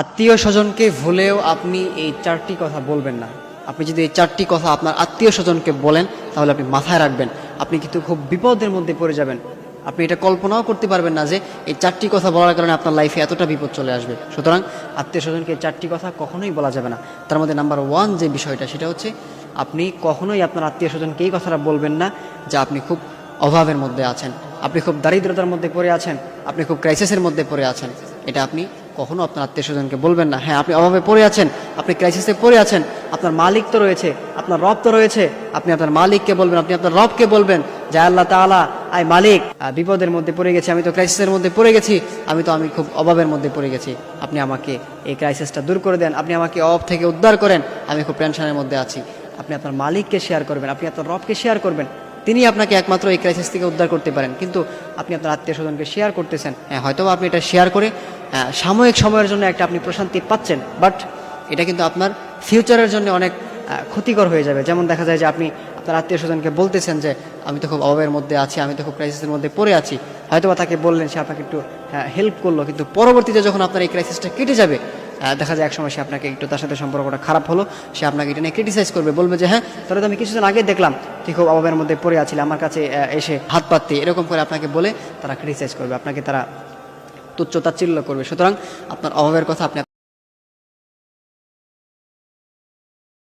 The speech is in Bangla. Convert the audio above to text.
আত্মীয় স্বজনকে ভুলেও আপনি এই চারটি কথা বলবেন না। আপনি যদি এই চারটি কথা আপনার আত্মীয় স্বজনকে বলেন তাহলে আপনি মাথায় রাখবেন, আপনি কিন্তু খুব বিপদের মধ্যে পড়ে যাবেন। আপনি এটা কল্পনাও করতে পারবেন না যে এই চারটি কথা বলার কারণে আপনার লাইফে এতটা বিপদ চলে আসবে। সুতরাং আত্মীয় স্বজনকে এই চারটি কথা কখনোই বলা যাবে না। তার মধ্যে নাম্বার 1 যে বিষয়টা সেটা হচ্ছে আপনি কখনোই আপনার আত্মীয় স্বজনকে এই কথাটা বলবেন না যে আপনি খুব অভাবের মধ্যে আছেন, আপনি খুব দারিদ্রতার মধ্যে পড়ে আছেন, আপনি খুব ক্রাইসিসের মধ্যে পড়ে আছেন। এটা আপনি কখনো আপনার আত্মীয় স্বজনকে বলবেন না। হ্যাঁ, আপনি অভাবে পড়ে আছেন, আপনি ক্রাইসিসে পড়ে আছেন, আপনার মালিক তো রয়েছে, আপনার রব তো রয়েছে, আপনি আপনার মালিককে বলবেন, আপনি আপনার রবকে বলবেন যে আল্লাহ তাআলা, আই মালিক, বিপদের মধ্যে পড়ে গেছি, আমি তো ক্রাইসিসের মধ্যে পড়ে গেছি, আমি খুব অভাবের মধ্যে পড়ে গেছি, আপনি আমাকে এই ক্রাইসিসটা দূর করে দেন, আপনি আমাকে অভাব থেকে উদ্ধার করেন, আমি খুব টেনশনের মধ্যে আছি। আপনি আপনার মালিককে শেয়ার করবেন, আপনি আপনার রবকে শেয়ার করবেন, তিনি আপনাকে একমাত্র এই ক্রাইসিস থেকে উদ্ধার করতে পারেন। কিন্তু আপনি আপনার আত্মীয় স্বজনকে শেয়ার করতেছেন, হ্যাঁ হয়তো আপনি এটা শেয়ার করে সাময়িক সময়ের জন্য একটা আপনি প্রশান্তি পাচ্ছেন, বাট এটা কিন্তু আপনার ফিউচারের জন্য অনেক ক্ষতিকর হয়ে যাবে। যেমন দেখা যায় যে আপনি আপনার আত্মীয় স্বজনকে বলতেছেন যে আমি তো খুব অভাবের মধ্যে আছি, আমি তো খুব ক্রাইসিসের মধ্যে পড়ে আছি, হয়তো বা তাকে বললেন, সে আপনাকে একটু হেল্প করলো, কিন্তু পরবর্তীতে যখন আপনার এই ক্রাইসিসটা কেটে যাবে, দেখা যায় একসময় সে আপনাকে একটু, তার সাথে সম্পর্কটা খারাপ হলো, সে আপনাকে এটা নিয়ে ক্রিটিসাইজ করবে, বলবে যে হ্যাঁ তাহলে তো আমি কিছুদিন আগে দেখলাম তুই খুব অভাবের মধ্যে পড়ে আছিলে, আমার কাছে এসে হাত পাততে, এরকম করে আপনাকে বলে তারা ক্রিটিসাইজ করবে, আপনাকে তারা তুচ্ছ তাচ্ছিল্য করবে। সুতরাং আপনার অভাবের কথা আপনি